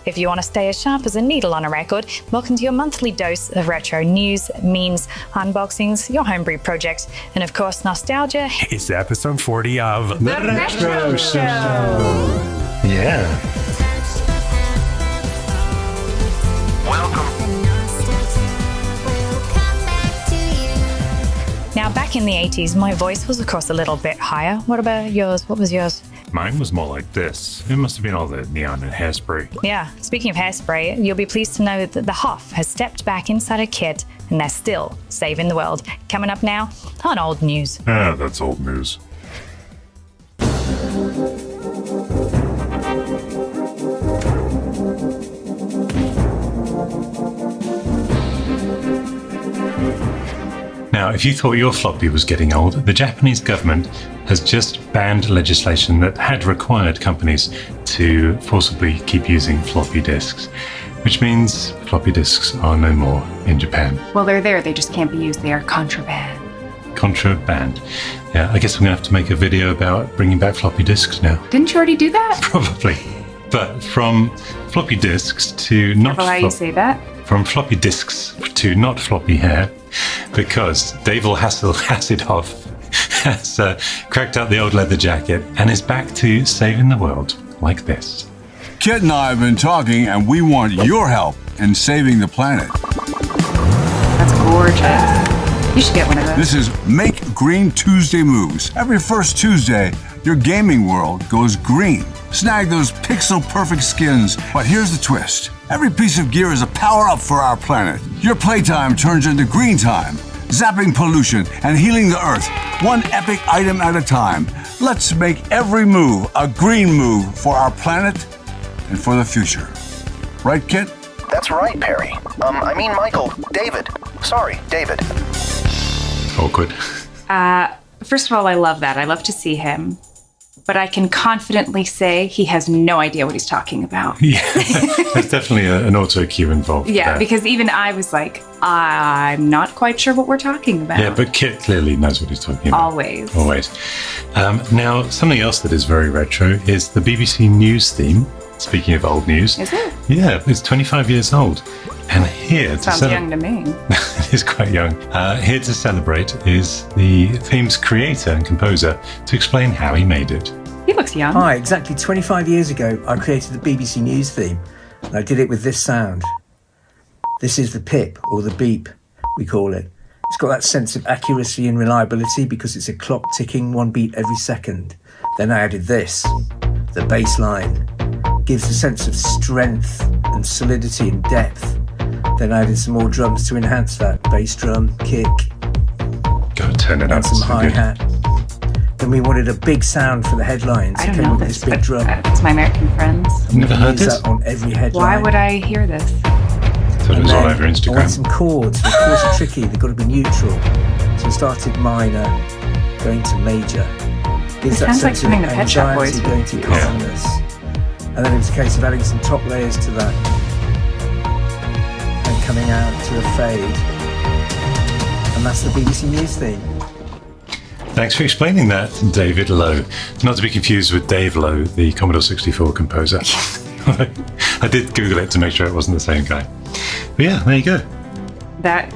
If you want to stay as sharp as a needle on a record, welcome to your monthly dose of retro news, memes, unboxings, your homebrew projects, and of course, nostalgia. It's episode 40 of The Retro Show. Yeah. Now, back in the 80s, my voice was, of course, a little bit higher. What about yours? What was yours? Mine was more like this. It must have been all the neon and hairspray. Yeah, speaking of hairspray, you'll be pleased to know that the Hoff has stepped back inside a kit and they're still saving the world. Coming up now on Old News. Ah, that's old news. Now, if you thought your floppy was getting old, the Japanese government has just banned legislation that had required companies to forcibly keep using floppy disks, which means floppy disks are no more in Japan. Well, they're there, they just can't be used. They are contraband. Contraband. Yeah, I guess I'm going to have to make a video about bringing back floppy disks now. Didn't you already do that? Probably. But from floppy disks to not... Careful how you say that. From floppy disks to not floppy hair, because Davel Hasselhoff has cracked out the old leather jacket and is back to saving the world like this. Kit and I have been talking, and we want your help in saving the planet. That's gorgeous. You should get one of those. This is Make Green Tuesday moves. Every first Tuesday, your gaming world goes green. Snag those pixel-perfect skins. But here's the twist. Every piece of gear is a power-up for our planet. Your playtime turns into green time, zapping pollution and healing the Earth, one epic item at a time. Let's make every move a green move for our planet and for the future. Right, Kit? That's right, Perry. Michael. David. Sorry, David. Awkward. First of all, I love that. I love to see him. But I can confidently say he has no idea what he's talking about. Yeah, there's definitely an auto cue involved. Yeah, there. because even I was like, I'm not quite sure what we're talking about. Yeah, but Kit clearly knows what he's talking about. Always. Now, something else that is very retro is the BBC News theme. Speaking of old news. Is it? Yeah, it's 25 years old. And here to Sounds young to me. It is quite young. Here to celebrate is the theme's creator and composer to explain how he made it. He looks young. Hi, exactly 25 years ago, I created the BBC News theme. And I did it with this sound. This is the pip, or the beep, we call it. It's got that sense of accuracy and reliability because it's a clock ticking one beat every second. Then I added this, the bass line. Gives a sense of strength and solidity and depth. Then I added some more drums to enhance that. Bass drum, kick, Go turn it up. and some hi-hat. Then we wanted a big sound for the headlines. I don't Came know up with this, big but drum. it's my American friends. Never heard Use this? that on every headline. Why would I hear this? Thought it was all over I want some Instagram. chords. Of course, are tricky. They've got to be neutral. So we started minor, going to major. Gives that sounds like sense something of the Pet Shop anxiety Boys going to would calmness. And then it was a case of adding some top layers to that and coming out to a fade. And that's the BBC News theme. Thanks for explaining that, David Lowe. Not to be confused with Dave Lowe, the Commodore 64 composer. I did Google it to make sure it wasn't the same guy. But yeah, there you go. That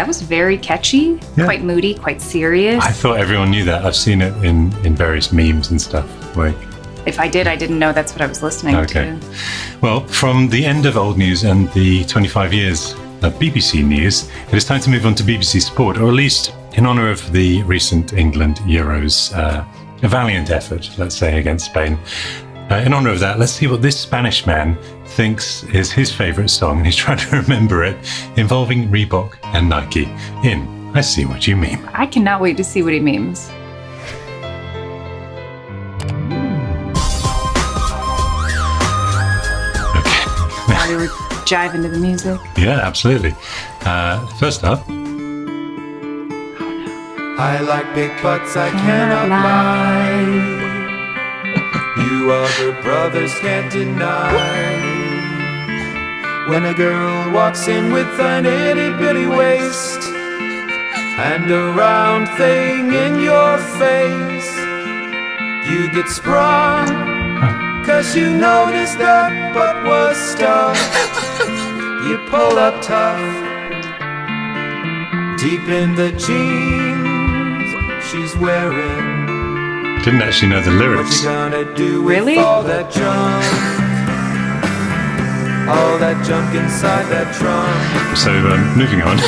was very catchy, Yeah. quite moody, quite serious. I thought everyone knew that. I've seen it in various memes and stuff. Like, If I did, I didn't know that's what I was listening to. Well, from the end of old news and the 25 years of BBC News, it is time to move on to BBC Sport, or at least in honour of the recent England Euros, a valiant effort, let's say, against Spain. In honour of that, let's see what this Spanish man thinks is his favourite song, and he's trying to remember it, involving Reebok and Nike in I See What You Mean. I cannot wait to see what he memes. Now we were jiving to the music. Yeah, absolutely. First up, I like big butts, I cannot lie. You other brothers can't deny. When a girl walks in with an itty-bitty waist and a round thing in your face, you get sprung, 'cause you noticed that butt was stuck you pull up tough. Deep in the jeans she's wearing. Didn't actually know the What lyrics. you gonna do with Really? all that junk? All that junk inside that trunk. So, moving on.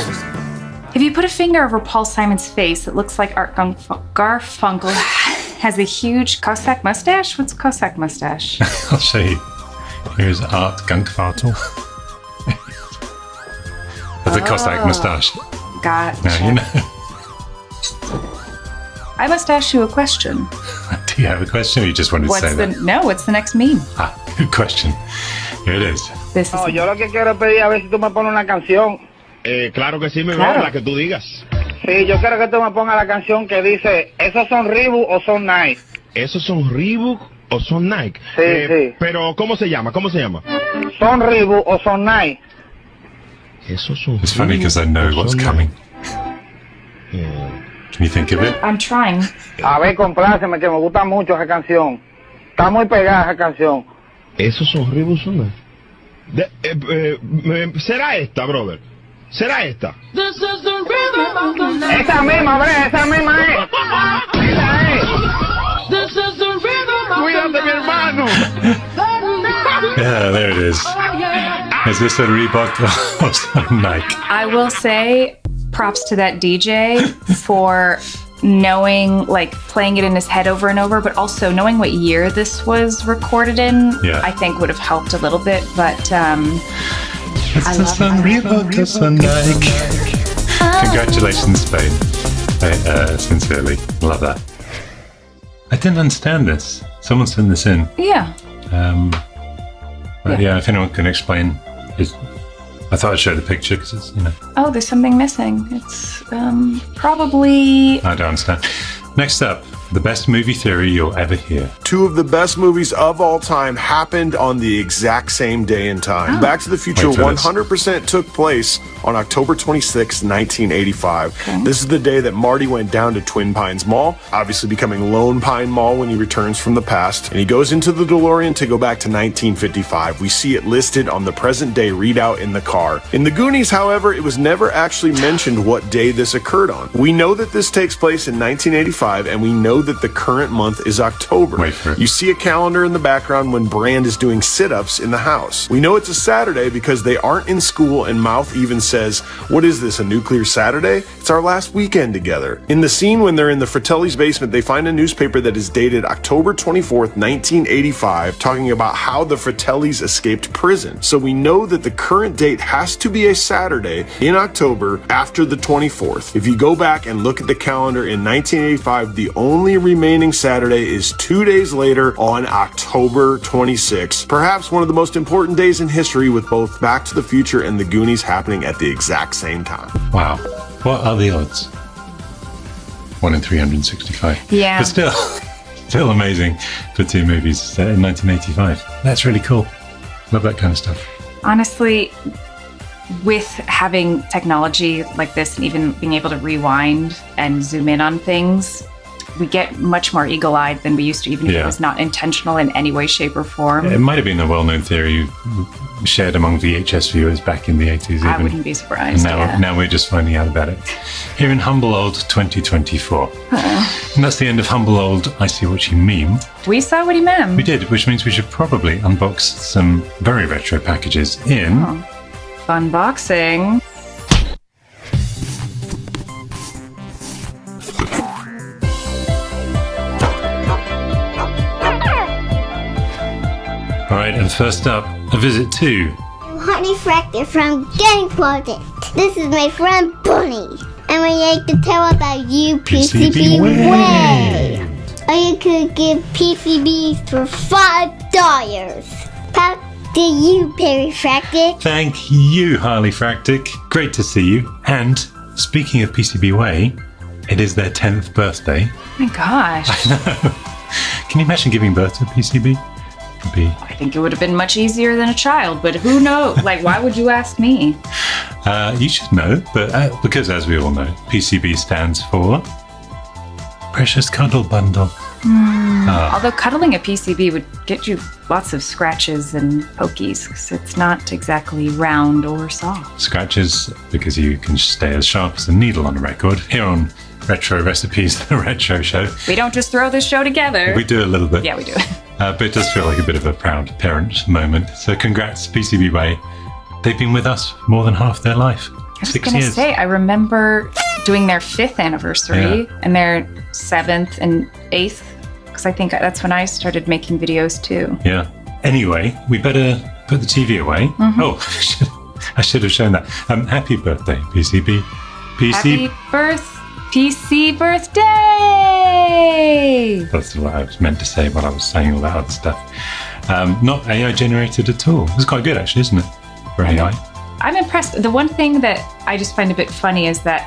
If you put a finger over Paul Simon's face, it looks like Art Garfunkel has a huge Cossack mustache. What's Cossack mustache? I'll show you. Here's Art Gunkvartel. With a Cossack moustache. Gotcha. Now, you know. I must ask you a question. Do you have a question or you just wanted to say that? What's the next meme? Ah, good question. Here it is. This is No, yo lo que quiero pedir a ver si tú me pones una canción. Claro que sí, mi Claro. brother, la que tú digas. Sí, yo quiero que tú me pongas la canción que dice, ¿esos son Reebok o son Nike? ¿Esos son Reebok o son Nike? Sí, sí. Pero, ¿cómo se llama? ¿Cómo se llama? ¿Son Reebok o son Nike? Esos son It's funny because I know what's coming. Can you think of it? I'm trying. A ver, compláceme, que me gusta mucho esa canción. Está muy pegada esa canción. ¿Esos son Reebok o son Nike? ¿Será esta, brother? ¿Será esta? Esa misma, bre, esa misma es. Esa es. ¡Cuídate, mi hermano! Yeah, there it is. Is this a Reebok or some Nike? I will say props to that DJ for knowing, like, playing it in his head over and over, but also knowing what year this was recorded in, Yeah. I think would have helped a little bit, but It's I love some Reebok or some Nike. Congratulations, Spain. Sincerely, love that. I didn't understand this. Someone sent this in. yeah. But yeah, if anyone can explain, I thought I'd show the picture because it's, you know, Oh, there's something missing. It's probably I don't understand. Next up, the best movie theory you'll ever hear. Two of the best movies of all time happened on the exact same day and time. Back to the Future Wait for this. 100% took place on October 26, 1985. This is the day that Marty went down to Twin Pines Mall, obviously becoming Lone Pine Mall when he returns from the past, and he goes into the DeLorean to go back to 1955. We see it listed on the present day readout in the car. In the Goonies, however, it was never actually mentioned what day this occurred on. We know that this takes place in 1985, and we know that the current month is October. Wait for it. You see a calendar in the background when Brand is doing sit-ups in the house. We know it's a Saturday because they aren't in school, and Mouth even says, "What is this, a nuclear Saturday? It's our last weekend together." In the scene when they're in the Fratelli's basement, they find a newspaper that is dated October 24th, 1985, talking about how the Fratellis escaped prison. So we know that the current date has to be a Saturday in October after the 24th. If you go back and look at the calendar in 1985, the only remaining Saturday is 2 days later on October 26th. Perhaps one of the most important days in history, with both Back to the Future and the Goonies happening at the exact same time. Wow. What are the odds? 1 in 365. Yeah. But still amazing for two movies set in 1985. That's really cool. Love that kind of stuff. honestly, with having technology like this and even being able to rewind and zoom in on things, we get much more eagle-eyed than we used to, even if it was not intentional in any way, shape, or form. It might have been a well-known theory shared among VHS viewers back in the 80s. Even. I wouldn't be surprised. And now we're just finding out about it. Here in Humble Old 2024. And that's the end of Humble Old I See What You Mean. We saw what he meant. We did, which means we should probably unbox some very retro packages in... Funboxing. All right, and first up, a visit to... Mauricifractic from Gardenside. This is my friend Bunny. And we like to tell about you, PCB Way. Or you could give PCBs for $5. Proud to you, Perifractic. Thank you, Harleyfractic. Great to see you. And speaking of PCB Way, it is their 10th birthday. Oh my gosh. Can you imagine giving birth to a PCB? I think it would have been much easier than a child, but who knows? Like, why would you ask me? You should know, but because as we all know, PCB stands for Precious Cuddle Bundle. Although cuddling a PCB would get you lots of scratches and pokies because it's not exactly round or soft. Scratches because you can stay as sharp as a needle on a record. Here on Retro Recipes, the Retro Show. We don't just throw this show together. We do a little bit. Yeah, we do. But it does feel like a bit of a proud parent moment. So congrats, PCB Way. They've been with us more than half their life. I was going to say, I remember doing their 5th anniversary and their 7th and 8th, because I think that's when I started making videos too. Yeah. Anyway, we better put the TV away. Oh, I should have shown that. Happy birthday, PCB. Happy PC birthday! That's what I was meant to say while I was saying all that other stuff. Not AI generated at all. It was quite good, actually, isn't it? For AI. I'm impressed. The one thing that I just find a bit funny is that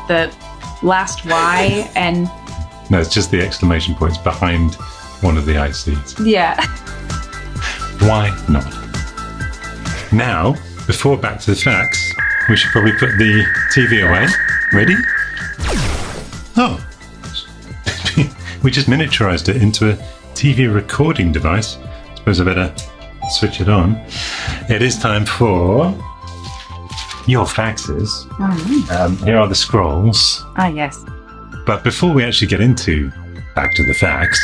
the last Y and... No, it's just the exclamation points behind one of the ICs. Yeah. Why not? Now, before back to the facts, we should probably put the TV away. Ready? Oh. We just miniaturized it into a TV recording device. I suppose I better switch it on. It is time for... your faxes. Here are the scrolls. Ah, yes. But before we actually get into back to the facts,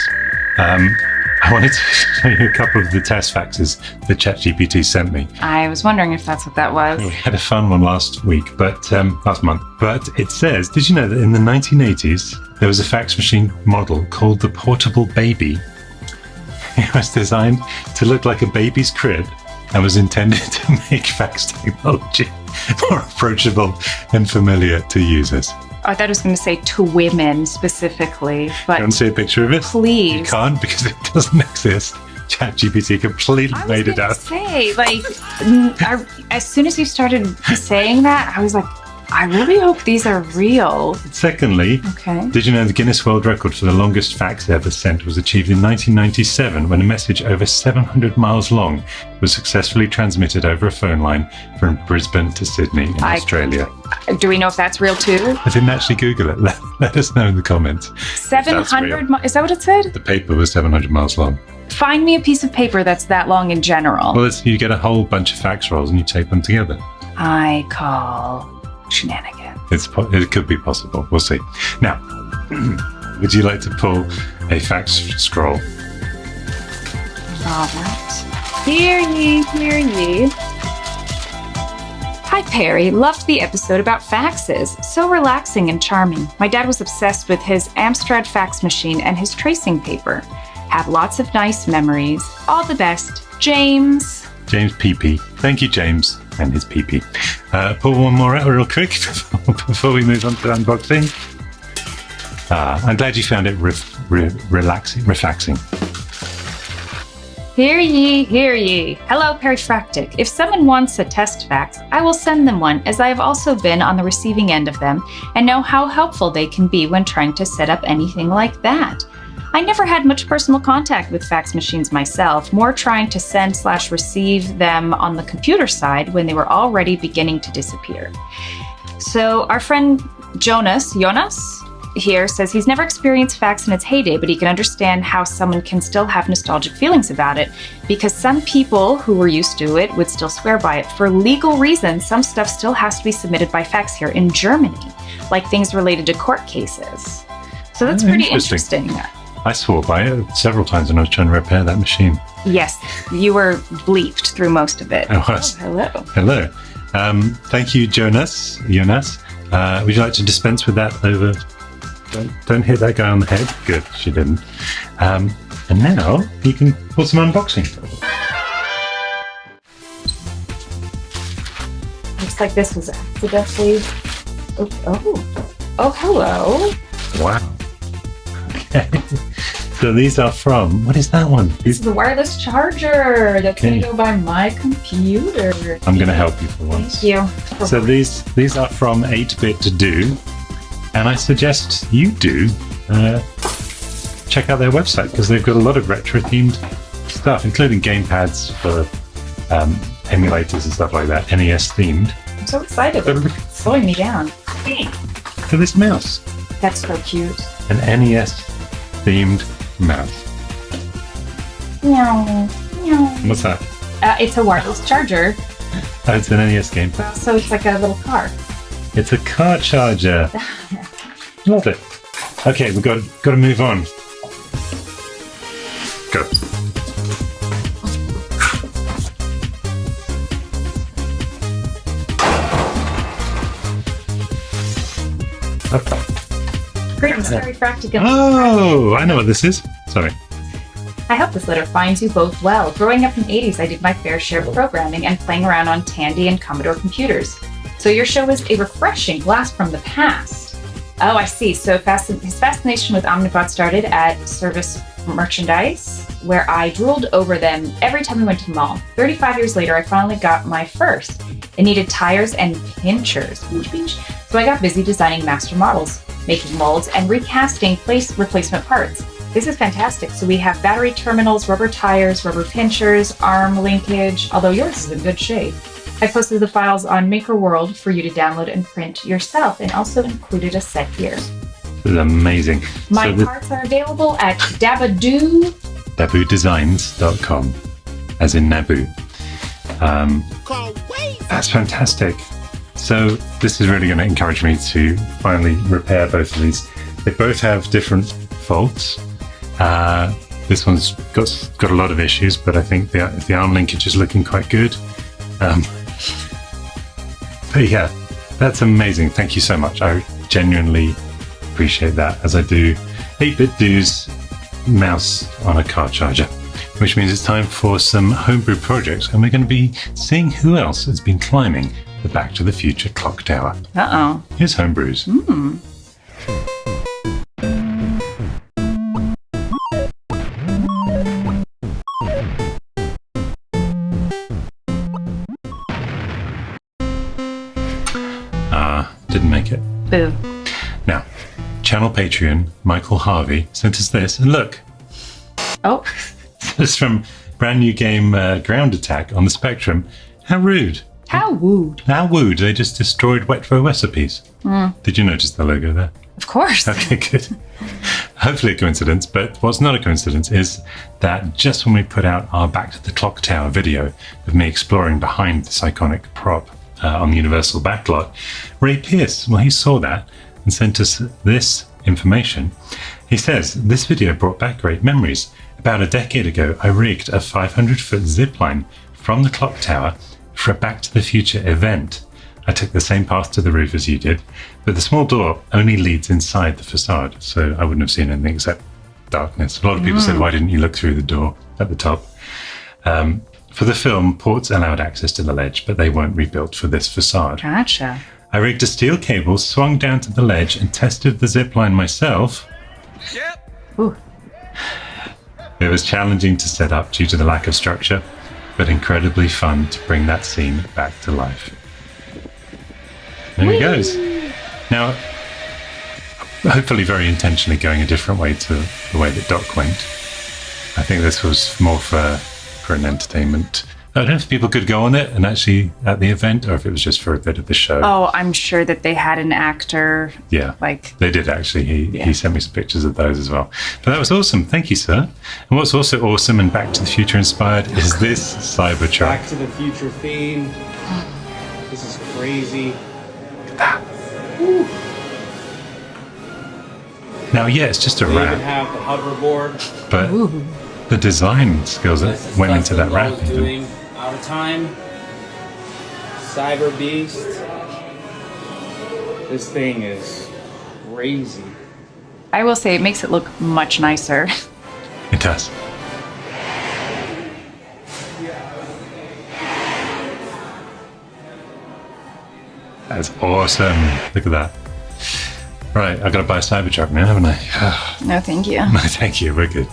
I wanted to show you a couple of the test faxes that ChatGPT sent me. I was wondering if that's what that was. We had a fun one last month. But it says, did you know that in the 1980s there was a fax machine model called the Portable Baby? It was designed to look like a baby's crib and was intended to make fax technology more approachable and familiar to users. I thought I was going to say to women specifically, but... You want to see a picture of it? Please. You can't because it doesn't exist. ChatGPT completely made it up. Say, as soon as you started saying that, I was like, I really hope these are real. Secondly, did you know the Guinness World Record for the longest fax ever sent was achieved in 1997 when a message over 700 miles long was successfully transmitted over a phone line from Brisbane to Sydney in Australia? Do we know if that's real too? I didn't actually Google it. Let us know in the comments. 700 miles? Is that what it said? The paper was 700 miles long. Find me a piece of paper that's that long in general. Well, you get a whole bunch of fax rolls and you tape them together. I call... shenanigans. It could be possible. We'll see. Now, would you like to pull a fax scroll? All right. Hear ye, hear ye. Hi, Perry. Loved the episode about faxes. So relaxing and charming. My dad was obsessed with his Amstrad fax machine and his tracing paper. Have lots of nice memories. All the best. James. James PP. Thank you, James. And his PP. Pull one more out real quick before we move on to unboxing. I'm glad you found it relaxing. Hear ye, hear ye. Hello, Perifractic. If someone wants a test fax, I will send them one, as I have also been on the receiving end of them and know how helpful they can be when trying to set up anything like that. I never had much personal contact with fax machines myself, more trying to send/receive them on the computer side when they were already beginning to disappear. So our friend Jonas here says he's never experienced fax in its heyday, but he can understand how someone can still have nostalgic feelings about it, because some people who were used to it would still swear by it. For legal reasons, some stuff still has to be submitted by fax here in Germany, like things related to court cases. So that's pretty interesting. I swore by it several times when I was trying to repair that machine. Yes, you were bleeped through most of it. I was. Oh, hello. Thank you, Jonas. Would you like to dispense with that over... Don't hit that guy on the head. Good, she didn't. And now you can pull some unboxing. Looks like this was accidentally... Oh, hello. Wow. Okay. So these are from... What is that one? This is the wireless charger that's going to go by my computer. I'm going to help you for once. Thank you. So these are from 8-Bit Do. And I suggest you do check out their website, because they've got a lot of retro-themed stuff, including gamepads for emulators and stuff like that, NES-themed. I'm so excited. It's slowing me down. Look at this mouse. That's so cute. An NES-themed mouse. Meow. Meow. What's that? It's a wireless charger. Oh, it's an NES game. So it's like a little car. It's a car charger. Love it. Okay, we've got to move on. Go. Greetings, Perifractic. Oh, I know what this is. Sorry. I hope this letter finds you both well. Growing up in the 80s, I did my fair share of programming and playing around on Tandy and Commodore computers. So your show is a refreshing blast from the past. Oh, I see. So his fascination with Omnibot started at Service Merchandise, where I drooled over them every time we went to the mall. 35 years later, I finally got my first. It needed tires and pinchers. So I got busy designing master models, making molds, and recasting replacement parts. This is fantastic. So we have battery terminals, rubber tires, rubber pinchers, arm linkage, although yours is in good shape. I posted the files on MakerWorld for you to download and print yourself, and also included a set here. This is amazing. My parts are available at daboodesigns.com, as in Naboo. That's fantastic. So this is really going to encourage me to finally repair both of these. They both have different faults. This one's got a lot of issues, but I think the arm linkage is looking quite good. But yeah, that's amazing. Thank you so much. I genuinely appreciate that, as I do 8-Bit Do's mouse on a car charger, which means it's time for some homebrew projects, and we're going to be seeing who else has been climbing the Back to the Future clock tower. Uh-oh. Here's Homebrews. Didn't make it. Boo. Now, channel Patreon Michael Harvey sent us this, and look. Oh. This is from brand new game Ground Attack on the Spectrum. How rude. How wooed. How wooed. They just destroyed Wetfo recipes. Did you notice the logo there? Of course. Okay, good. Hopefully a coincidence, but what's not a coincidence is that just when we put out our Back to the Clock Tower video of me exploring behind this iconic prop on the Universal backlot, Ray Pierce, well, he saw that and sent us this information. He says, this video brought back great memories. About a decade ago, I rigged a 500-foot zipline from the clock tower for a Back to the Future event. I took the same path to the roof as you did, but the small door only leads inside the facade, so I wouldn't have seen anything except darkness. A lot of people said, why didn't you look through the door at the top? For the film, ports allowed access to the ledge, but they weren't rebuilt for this facade. Gotcha. I rigged a steel cable, swung down to the ledge, and tested the zipline myself. Yep. Ooh. It was challenging to set up due to the lack of structure, but incredibly fun to bring that scene back to life. There he goes. Now, hopefully very intentionally going a different way to the way that Doc went. I think this was more for an entertainment. I don't know if people could go on it and actually at the event, or if it was just for a bit of the show. Oh, I'm sure that they had an actor. Yeah, like they did actually. He sent me some pictures of those as well. But that was awesome. Thank you, sir. And what's also awesome and Back to the Future inspired is this Cybertruck. Back to the Future theme. This is crazy. Look at that. Woo. Now, yeah, it's just a They wrap. even have the hoverboard. But the design skills that went into that wrap. Doing Out of Time. Cyber Beast. This thing is crazy. I will say it makes it look much nicer. It does. That's awesome. Look at that. Right, I've got to buy a Cybertruck now, haven't I? No, thank you. No, thank you. We're good.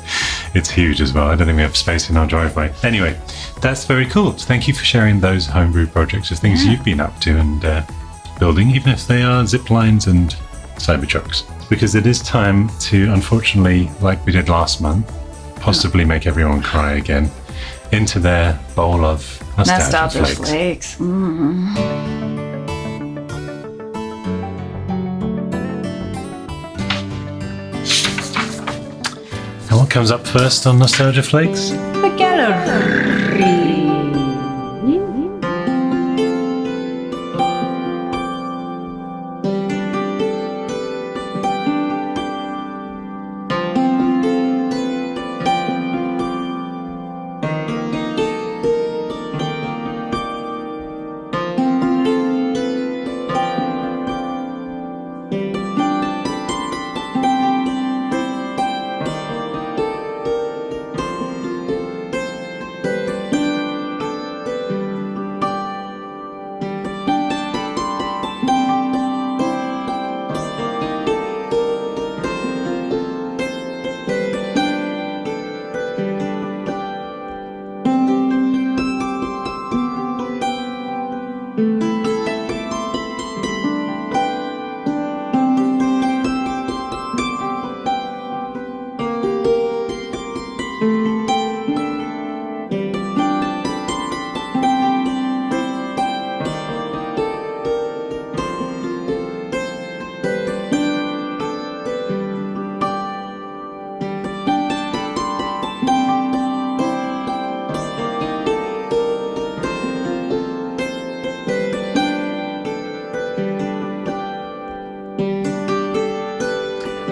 It's huge as well. I don't think we have space in our driveway. Anyway, that's very cool. Thank you for sharing those homebrew projects of things you've been up to and building, even if they are zip lines and Cybertrucks. Because it is time to, unfortunately, like we did last month, possibly make everyone cry again into their bowl of nostalgia flakes. Now, what comes up first on Nostalgia Flakes? The gallery.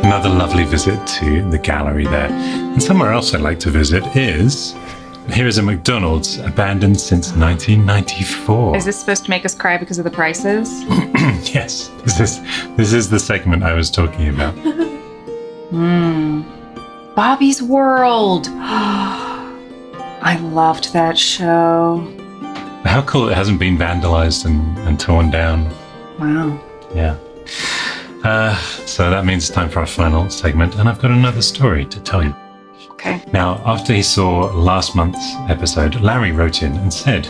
Another lovely visit to the gallery there. And somewhere else I'd like to visit is, here is a McDonald's abandoned since 1994. Is this supposed to make us cry because of the prices? Yes, this is the segment I was talking about. Bobby's World. I loved that show. How cool it hasn't been vandalized and torn down. Wow. Yeah. So that means it's time for our final segment, and I've got another story to tell you. Okay. Now, after he saw last month's episode, Larry wrote in and said,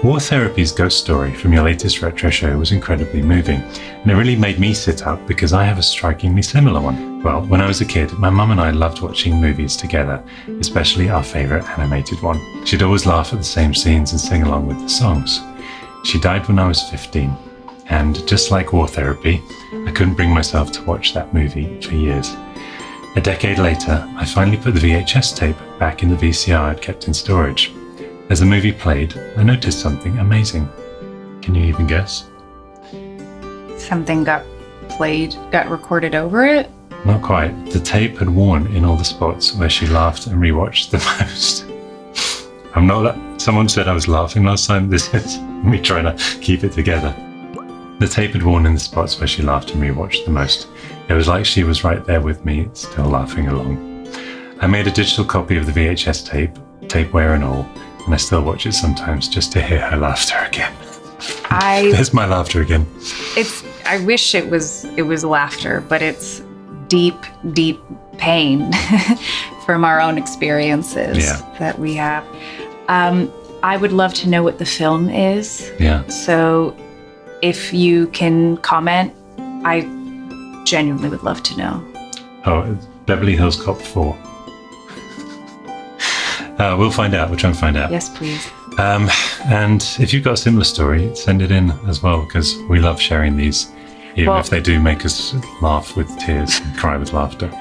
War Therapy's ghost story from your latest retro show was incredibly moving, and it really made me sit up because I have a strikingly similar one. Well, when I was a kid, my mum and I loved watching movies together, especially our favourite animated one. She'd always laugh at the same scenes and sing along with the songs. She died when I was 15. And just like War Therapy, I couldn't bring myself to watch that movie for years. A decade later, I finally put the VHS tape back in the VCR I'd kept in storage. As the movie played, I noticed something amazing. Can you even guess? Something got recorded over it? Not quite. The tape had worn in all the spots where she laughed and rewatched the most. I'm not that. Someone said I was laughing last time. This is me trying to keep it together. The tape had worn in the spots where she laughed and rewatched the most. It was like she was right there with me, still laughing along. I made a digital copy of the VHS tape wear and all, and I still watch it sometimes just to hear her laughter again. There's my laughter again. I wish it was laughter, but it's deep, deep pain from our own experiences that we have. I would love to know what the film is. Yeah. So if you can comment, I genuinely would love to know. Oh, it's Beverly Hills Cop 4. We'll find out. We'll try and find out. Yes, please. And if you've got a similar story, send it in as well, because we love sharing these, even if they do make us laugh with tears and cry with laughter.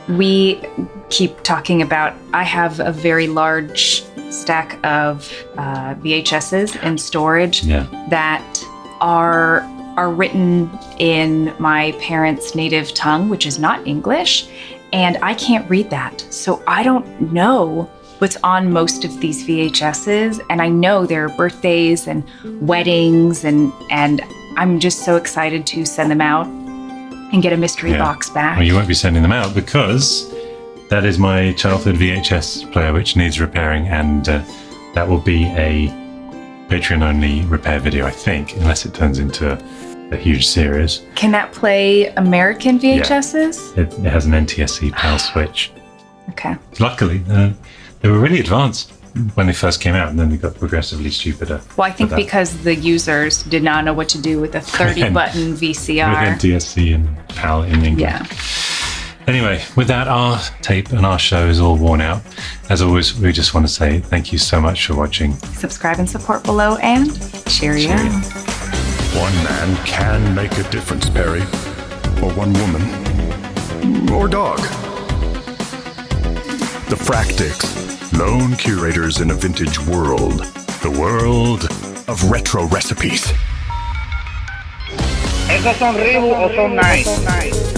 We keep talking about, I have a very large stack of VHSs in storage that are written in my parents' native tongue, which is not English, and I can't read that. So I don't know what's on most of these VHSs, and I know there are birthdays and weddings, and I'm just so excited to send them out and get a mystery box back. Well, you won't be sending them out because that is my childhood VHS player, which needs repairing, and that will be a Patreon-only repair video, I think, unless it turns into a huge series. Can that play American VHSs? Yeah. It has an NTSC PAL switch. Okay. Luckily, they were really advanced when they first came out, and then they got progressively stupider. Well, I think because the users did not know what to do with a 30-button VCR. With NTSC and PAL in England. Yeah. Anyway, with that, our tape and our show is all worn out. As always, we just want to say thank you so much for watching. Subscribe and support below, and cheerio. One man can make a difference, Perry. Or one woman. Or dog. The Fractics, lone curators in a vintage world. The world of retro recipes. ¿Esos son Reebok o son Nike?